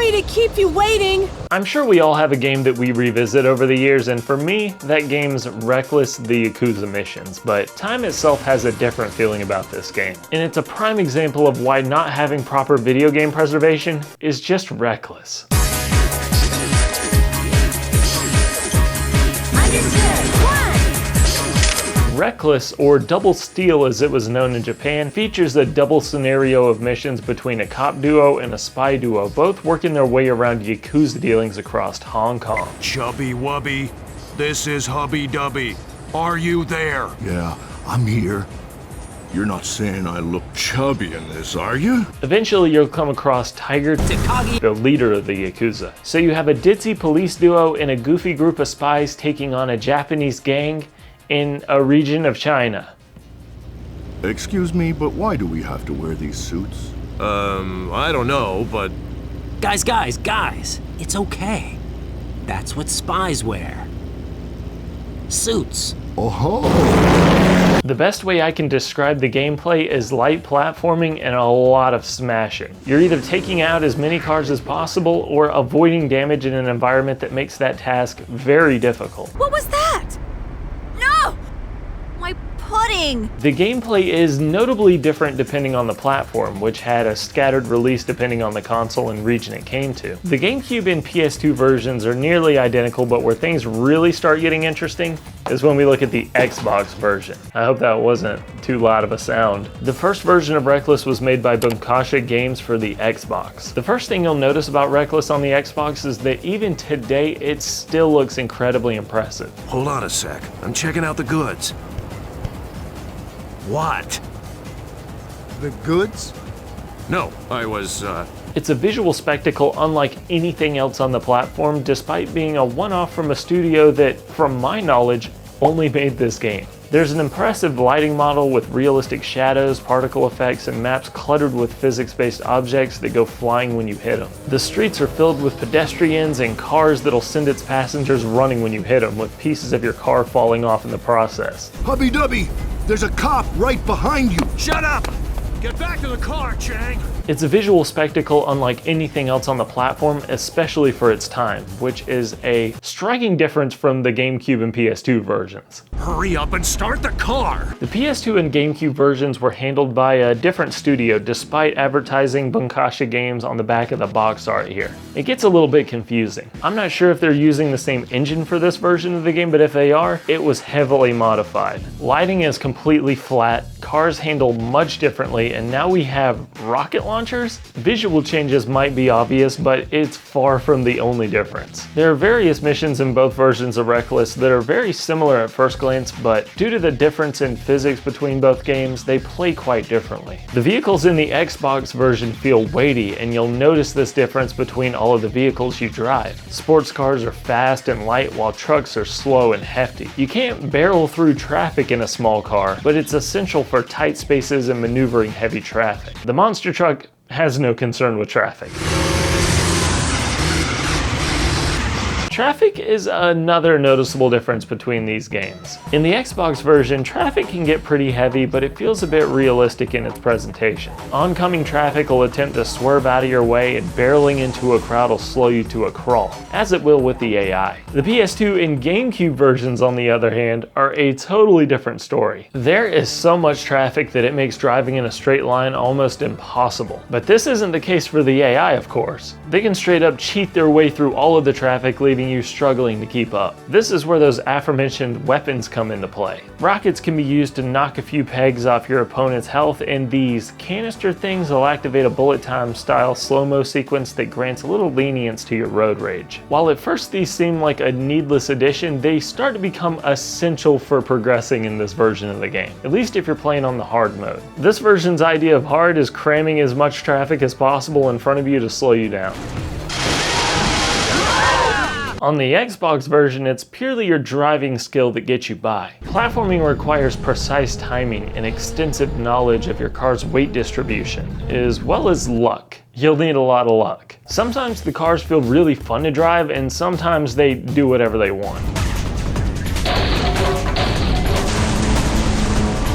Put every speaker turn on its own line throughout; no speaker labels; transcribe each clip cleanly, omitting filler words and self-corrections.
Sorry to keep you waiting.
I'm sure we all have a game that we revisit over the years, and for me, that game's Wreckless the Yakuza Missions, but time itself has a different feeling about this game. And it's a prime example of why not having proper video game preservation is just reckless. Wreckless, or Double S.t.e.a.l as it was known in Japan, features a double scenario of missions between a cop duo and a spy duo, both working their way around Yakuza dealings across Hong Kong.
Chubby Wubby, this is Hubby Dubby. Are you there?
Yeah, I'm here. You're not saying I look chubby in this, are you?
Eventually you'll come across Tiger, the leader of the Yakuza. So you have a ditzy police duo and a goofy group of spies taking on a Japanese gang in a region of China.
Excuse me, but why do we have to wear these suits?
I don't know, but...
Guys, it's okay. That's what spies wear. Suits.
Oh-ho!
The best way I can describe the gameplay is light platforming and a lot of smashing. You're either taking out as many cars as possible or avoiding damage in an environment that makes that task very difficult.
What was that? No! My pudding!
The gameplay is notably different depending on the platform, which had a scattered release depending on the console and region it came to. The GameCube and PS2 versions are nearly identical, but where things really start getting interesting is when we look at the Xbox version. I hope that wasn't too loud of a sound. The first version of Wreckless was made by Bunkasha Games for the Xbox. The first thing you'll notice about Wreckless on the Xbox is that even today, it still looks incredibly impressive.
Hold on a sec. I'm checking out the goods. What?
The goods?
No, I was,
It's a visual spectacle unlike anything else on the platform, despite being a one-off from a studio that, from my knowledge, only made this game. There's an impressive lighting model with realistic shadows, particle effects, and maps cluttered with physics-based objects that go flying when you hit them. The streets are filled with pedestrians and cars that'll send its passengers running when you hit them, with pieces of your car falling off in the process.
Hubby Dubby, there's a cop right behind you.
Shut up! Get back to the car, Chang!
It's a visual spectacle unlike anything else on the platform, especially for its time, which is a striking difference from the GameCube and PS2 versions.
Hurry up and start the car!
The PS2 and GameCube versions were handled by a different studio, despite advertising Bunkasha Games on the back of the box art here. It gets a little bit confusing. I'm not sure if they're using the same engine for this version of the game, but if they are, it was heavily modified. Lighting is completely flat, cars handle much differently, and now we have rocket launchers? Visual changes might be obvious, but it's far from the only difference. There are various missions in both versions of Wreckless that are very similar at first glance, but due to the difference in physics between both games, they play quite differently. The vehicles in the Xbox version feel weighty, and you'll notice this difference between all of the vehicles you drive. Sports cars are fast and light, while trucks are slow and hefty. You can't barrel through traffic in a small car, but it's essential for tight spaces and maneuvering heavy traffic. The monster truck has no concern with traffic. Traffic is another noticeable difference between these games. In the Xbox version, traffic can get pretty heavy, but it feels a bit realistic in its presentation. Oncoming traffic will attempt to swerve out of your way, and barreling into a crowd will slow you to a crawl, as it will with the AI. The PS2 and GameCube versions, on the other hand, are a totally different story. There is so much traffic that it makes driving in a straight line almost impossible. But this isn't the case for the AI, of course. They can straight up cheat their way through all of the traffic, leaving you struggling to keep up. This is where those aforementioned weapons come into play. Rockets can be used to knock a few pegs off your opponent's health, and these canister things will activate a bullet time style slow-mo sequence that grants a little lenience to your road rage. While at first these seem like a needless addition, they start to become essential for progressing in this version of the game, at least if you're playing on the hard mode. This version's idea of hard is cramming as much traffic as possible in front of you to slow you down. On the Xbox version, it's purely your driving skill that gets you by. Platforming requires precise timing and extensive knowledge of your car's weight distribution, as well as luck. You'll need a lot of luck. Sometimes the cars feel really fun to drive, and sometimes they do whatever they want.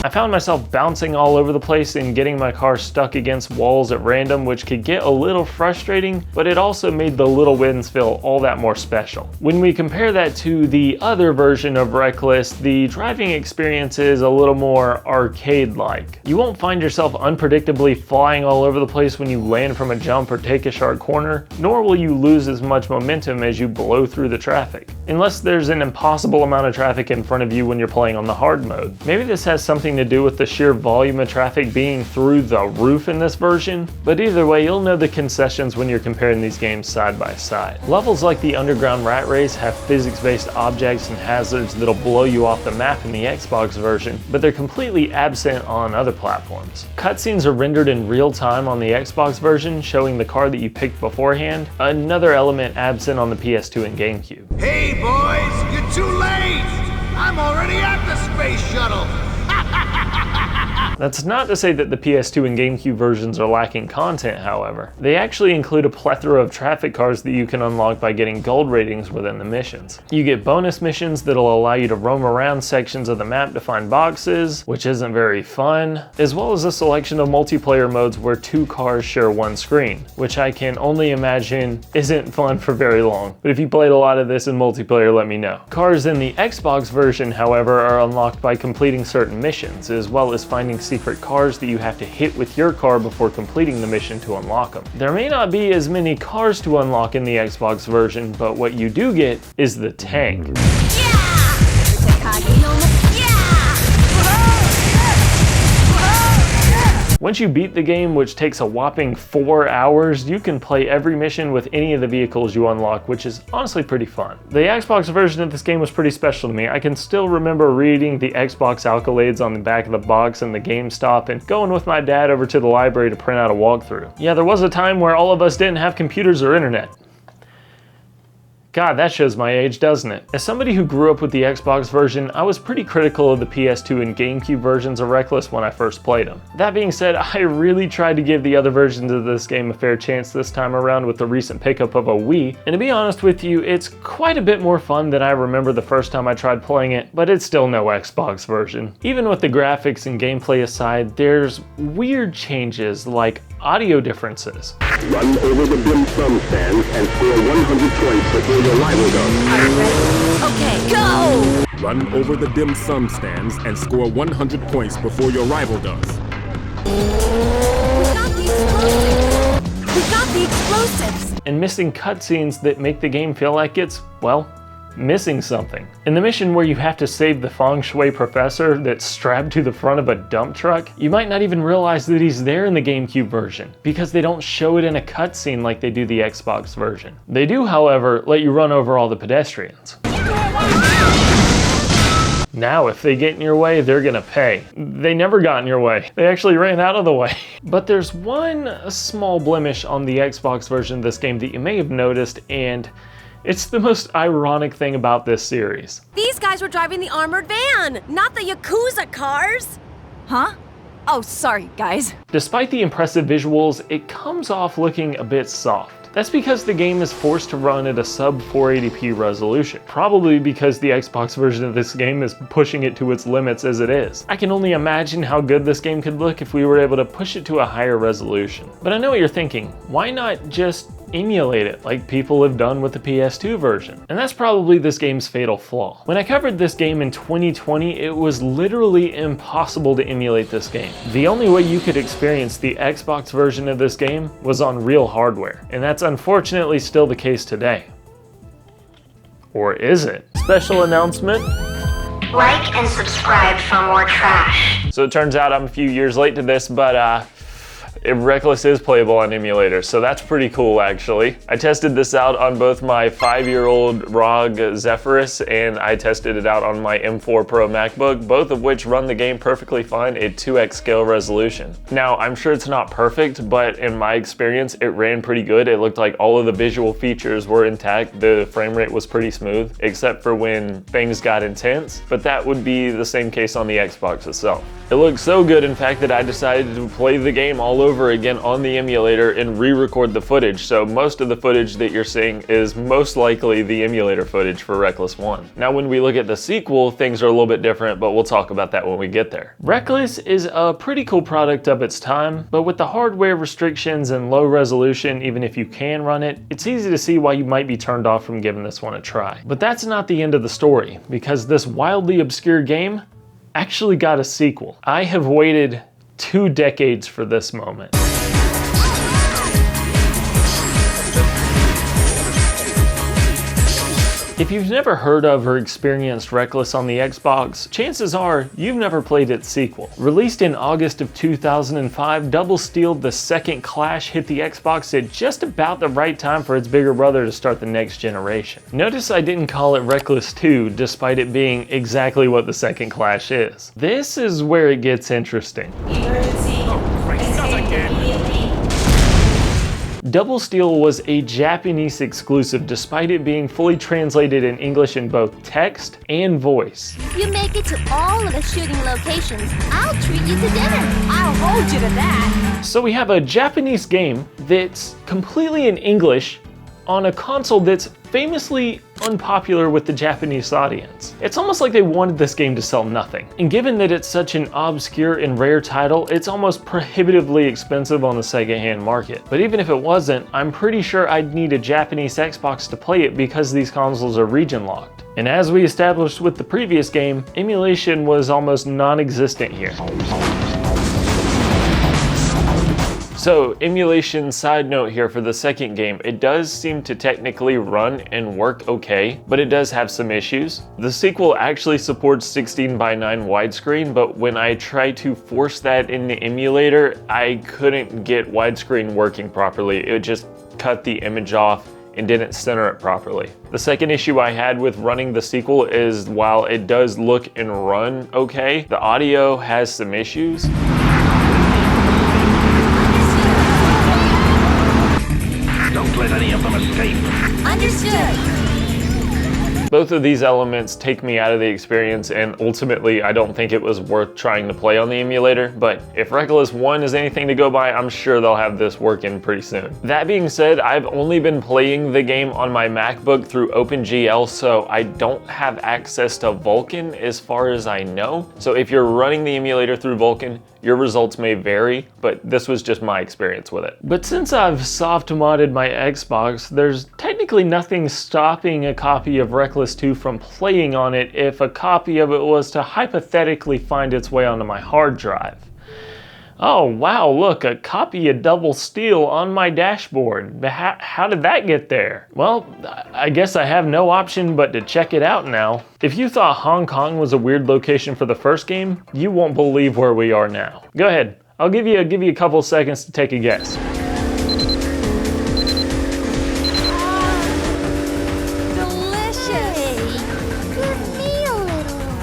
I found myself bouncing all over the place and getting my car stuck against walls at random, which could get a little frustrating, but it also made the little wins feel all that more special. When we compare that to the other version of Wreckless, the driving experience is a little more arcade-like. You won't find yourself unpredictably flying all over the place when you land from a jump or take a sharp corner, nor will you lose as much momentum as you blow through the traffic. Unless there's an impossible amount of traffic in front of you when you're playing on the hard mode. Maybe this has something to do with the sheer volume of traffic being through the roof in this version, but either way, you'll know the concessions when you're comparing these games side by side. Levels like the underground rat race have physics-based objects and hazards that'll blow you off the map in the Xbox version, but they're completely absent on other platforms. Cutscenes are rendered in real time on the Xbox version, showing the car that you picked beforehand, another element absent on the PS2 and GameCube.
Hey boys, you're too late! I'm already at the space shuttle!
That's not to say that the PS2 and GameCube versions are lacking content, however. They actually include a plethora of traffic cars that you can unlock by getting gold ratings within the missions. You get bonus missions that'll allow you to roam around sections of the map to find boxes, which isn't very fun, as well as a selection of multiplayer modes where two cars share one screen, which I can only imagine isn't fun for very long. But if you played a lot of this in multiplayer, let me know. Cars in the Xbox version, however, are unlocked by completing certain missions, as well as finding secret cars that you have to hit with your car before completing the mission to unlock them. There may not be as many cars to unlock in the Xbox version, but what you do get is the tank. Once you beat the game, which takes a whopping 4 hours, you can play every mission with any of the vehicles you unlock, which is honestly pretty fun. The Xbox version of this game was pretty special to me. I can still remember reading the Xbox accolades on the back of the box in the GameStop and going with my dad over to the library to print out a walkthrough. Yeah, there was a time where all of us didn't have computers or internet. God, that shows my age, doesn't it? As somebody who grew up with the Xbox version, I was pretty critical of the PS2 and GameCube versions of Wreckless when I first played them. That being said, I really tried to give the other versions of this game a fair chance this time around with the recent pickup of a Wii, and to be honest with you, it's quite a bit more fun than I remember the first time I tried playing it, but it's still no Xbox version. Even with the graphics and gameplay aside, there's weird changes like audio differences.
Run over the dim thumb stands and score 100 points before your rival does.
Are you ready? Okay, go!
Run over the dim thumb stands and score 100 points before your rival does.
We got the explosives! We got the explosives!
And missing cutscenes that make the game feel like it's, well, missing something. In the mission where you have to save the feng shui professor that's strapped to the front of a dump truck, you might not even realize that he's there in the GameCube version, because they don't show it in a cutscene like they do the Xbox version. They do, however, let you run over all the pedestrians. Now, if they get in your way, they're gonna pay. They never got in your way. They actually ran out of the way. But there's one small blemish on the Xbox version of this game that you may have noticed, and it's the most ironic thing about this series.
These guys were driving the armored van, not the Yakuza cars! Huh? Oh, sorry, guys.
Despite the impressive visuals, it comes off looking a bit soft. That's because the game is forced to run at a sub 480p resolution, probably because the Xbox version of this game is pushing it to its limits as it is. I can only imagine how good this game could look if we were able to push it to a higher resolution. But I know what you're thinking, why not just emulate it like people have done with the PS2 version? And that's probably this game's fatal flaw. When I covered this game in 2020, it was literally impossible to emulate this game. The only way you could experience the Xbox version of this game was on real hardware, and that's unfortunately still the case today. Or is it? Special announcement.
Like and subscribe for more trash.
So it turns out I'm a few years late to this, but Wreckless is playable on emulators, so that's pretty cool actually. I tested this out on both my 5-year-old ROG Zephyrus and I tested it out on my M4 Pro MacBook, both of which run the game perfectly fine at 2x scale resolution. Now, I'm sure it's not perfect, but in my experience, it ran pretty good. It looked like all of the visual features were intact. The frame rate was pretty smooth, except for when things got intense, but that would be the same case on the Xbox itself. It looked so good, in fact, that I decided to play the game all over over again on the emulator and re-record the footage, so most of the footage that you're seeing is most likely the emulator footage for Reckless 1. Now when we look at the sequel, things are a little bit different, but we'll talk about that when we get there. Reckless is a pretty cool product of its time, but with the hardware restrictions and low resolution, even if you can run it, it's easy to see why you might be turned off from giving this one a try. But that's not the end of the story, because this wildly obscure game actually got a sequel. I have waited 2 decades for this moment. If you've never heard of or experienced Reckless on the Xbox, chances are you've never played its sequel. Released in August of 2005, s.t.e.a.l The Second Clash hit the Xbox at just about the right time for its bigger brother to start the next generation. Notice I didn't call it Reckless 2, despite it being exactly what The Second Clash is. This is where it gets interesting. s.t.e.a.l was a Japanese exclusive despite it being fully translated in English in both text and voice.
If you make it to all of the shooting locations, I'll treat you to dinner. I'll hold you to that.
So we have a Japanese game that's completely in English on a console that's famously unpopular with the Japanese audience. It's almost like they wanted this game to sell nothing. And given that it's such an obscure and rare title, it's almost prohibitively expensive on the secondhand market. But even if it wasn't, I'm pretty sure I'd need a Japanese Xbox to play it because these consoles are region locked. And as we established with the previous game, emulation was almost non-existent here. So, emulation side note here for the second game, it does seem to technically run and work okay, but it does have some issues. The sequel actually supports 16:9 widescreen, but when I tried to force that in the emulator, I couldn't get widescreen working properly. It just cut the image off and didn't center it properly. The second issue I had with running the sequel is while it does look and run okay, the audio has some issues.
Don't let any of them escape.
Understood.
Both of these elements take me out of the experience, and ultimately I don't think it was worth trying to play on the emulator, but if Reckless 1 is anything to go by, I'm sure they'll have this working pretty soon. That being said, I've only been playing the game on my MacBook through OpenGL, so I don't have access to Vulkan as far as I know. So if you're running the emulator through Vulkan, your results may vary, but this was just my experience with it. But since I've soft modded my Xbox, there's technically nothing stopping a copy of Reckless 2 from playing on it if a copy of it was to hypothetically find its way onto my hard drive. Oh wow, look, a copy of s.t.e.a.l on my dashboard. How did that get there? Well, I guess I have no option but to check it out now. If you thought Hong Kong was a weird location for the first game, you won't believe where we are now. Go ahead, I'll give you a couple seconds to take a guess.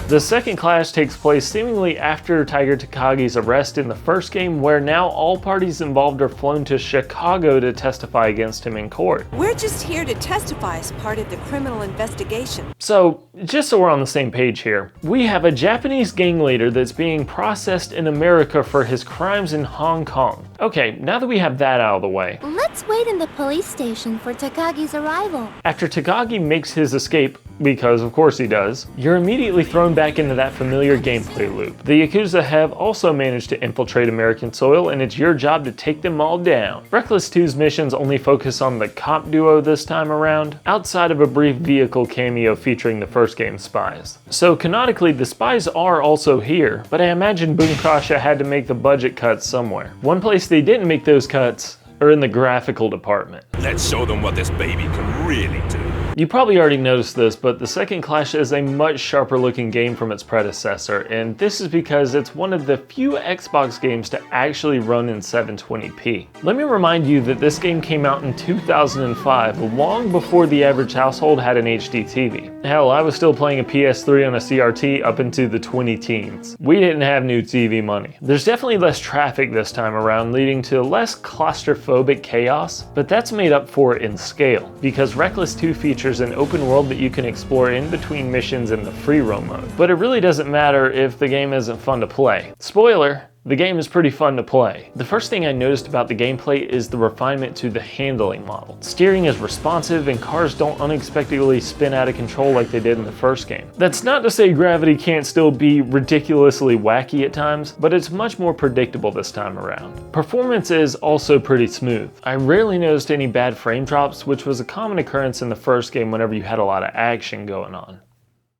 The second clash takes place seemingly after Tiger Takagi's arrest in the first game, where now all parties involved are flown to Chicago to testify against him in court.
We're just here to testify as part of the criminal investigation.
So, just so we're on the same page here, we have a Japanese gang leader that's being processed in America for his crimes in Hong Kong. Okay, now that we have that out of the way,
Let's wait in the police station for Takagi's arrival.
after Takagi makes his escape, because of course he does, you're immediately thrown back into that familiar gameplay loop. The Yakuza have also managed to infiltrate American soil, and it's your job to take them all down. Reckless 2's missions only focus on the cop duo this time around, outside of a brief vehicle cameo featuring the first game's spies. So canonically, the spies are also here, but I imagine Bunkasha had to make the budget cuts somewhere. One place they didn't make those cuts are in the graphical department.
Let's show them what this baby can really do.
You probably already noticed this, but the second Clash is a much sharper looking game from its predecessor, and this is because it's one of the few Xbox games to actually run in 720p. Let me remind you that this game came out in 2005, long before the average household had an HD TV. Hell, I was still playing a PS3 on a CRT up into the 20-teens. We didn't have new TV money. There's definitely less traffic this time around, leading to less claustrophobic chaos, but that's made up for it in scale, because Reckless 2 features an open world that you can explore in between missions in the free roam mode. But it really doesn't matter if the game isn't fun to play. Spoiler, The game is pretty fun to play. The first thing I noticed about the gameplay is the refinement to the handling model. Steering is responsive and cars don't unexpectedly spin out of control like they did in the first game. That's not to say gravity can't still be ridiculously wacky at times, but it's much more predictable this time around. Performance is also pretty smooth. I rarely noticed any bad frame drops, which was a common occurrence in the first game whenever you had a lot of action going on.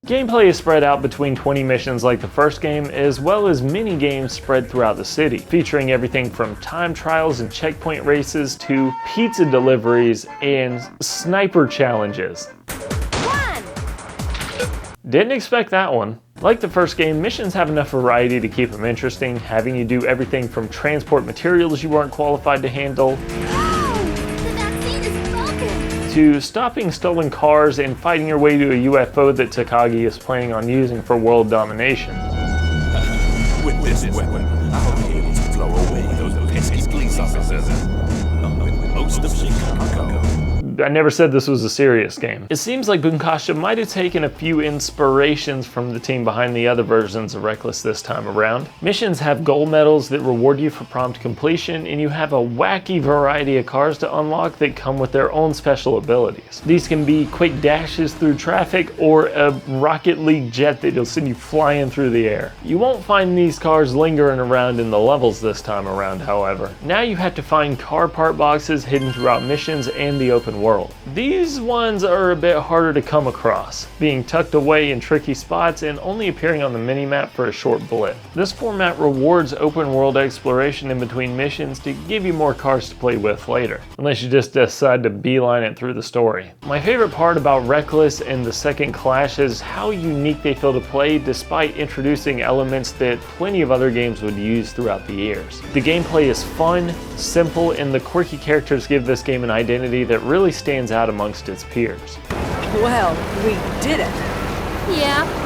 Gameplay is spread out between 20 missions like the first game, as well as mini games spread throughout the city, featuring everything from time trials and checkpoint races to pizza deliveries and sniper challenges. Didn't expect that one. Like the first game, missions have enough variety to keep them interesting, having you do everything from transport materials you weren't qualified to handle, to stopping stolen cars and fighting your way to a UFO that Takagi is planning on using for world domination.
With this weapon, I'll be able to blow away those pesky police officers. Most of Chicago.
I never said this was a serious game. It seems like Bunkasha might have taken a few inspirations from the team behind the other versions of Reckless this time around. Missions have gold medals that reward you for prompt completion, and you have a wacky variety of cars to unlock that come with their own special abilities. These can be quick dashes through traffic or a Rocket League jet that'll send you flying through the air. You won't find these cars lingering around in the levels this time around, however. Now you have to find car part boxes hidden throughout missions and the open world. These ones are a bit harder to come across, being tucked away in tricky spots and only appearing on the minimap for a short blip. This format rewards open world exploration in between missions to give you more cars to play with later, unless you just decide to beeline it through the story. My favorite part about Reckless and the second Clash is how unique they feel to play despite introducing elements that plenty of other games would use throughout the years. The gameplay is fun, simple, and the quirky characters give this game an identity that really stands out amongst its peers.
Well, we did it.
Yeah.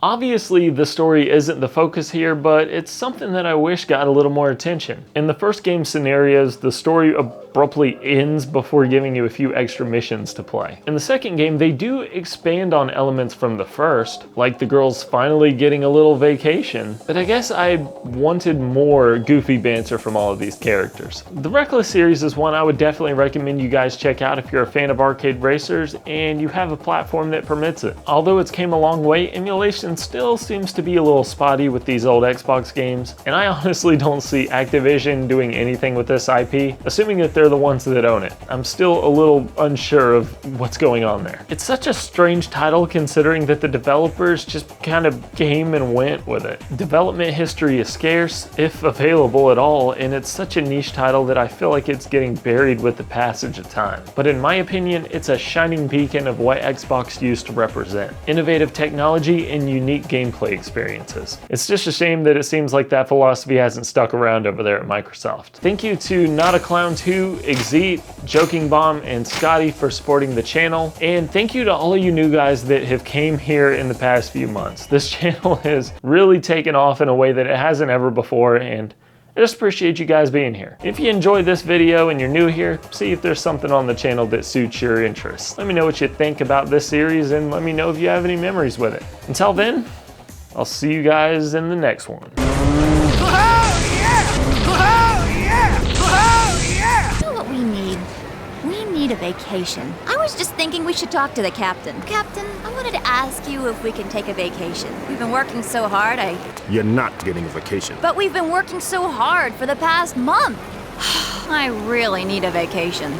Obviously, the story isn't the focus here, but it's something that I wish got a little more attention. In the first game scenarios, the story abruptly ends before giving you a few extra missions to play. In the second game, they do expand on elements from the first, like the girls finally getting a little vacation, but I guess I wanted more goofy banter from all of these characters. The Reckless series is one I would definitely recommend you guys check out if you're a fan of arcade racers and you have a platform that permits it. Although it's came a long way, emulation still seems to be a little spotty with these old Xbox games, and I honestly don't see Activision doing anything with this IP, assuming that they're the ones that own it. I'm still a little unsure of what's going on there. It's such a strange title considering that the developers just kind of came and went with it. Development history is scarce, if available at all, and it's such a niche title that I feel like it's getting buried with the passage of time. But in my opinion, it's a shining beacon of what Xbox used to represent. Innovative technology and unique gameplay experiences. It's just a shame that it seems like that philosophy hasn't stuck around over there at Microsoft. Thank you to Not a Clown 2, Exeat, Joking Bomb, and Scotty for supporting the channel. And thank you to all of you new guys that have came here in the past few months. This channel has really taken off in a way that it hasn't ever before, and I just appreciate you guys being here. If you enjoyed this video and you're new here, see if there's something on the channel that suits your interests. Let me know what you think about this series and let me know if you have any memories with it. Until then, I'll see you guys in the next one.
You know what we need? We need a vacation. I was just thinking we should talk to the captain. Captain, I wanted to ask you if we can take a vacation. We've been working so hard,
You're not getting a vacation.
But we've been working so hard for the past month. I really need a vacation.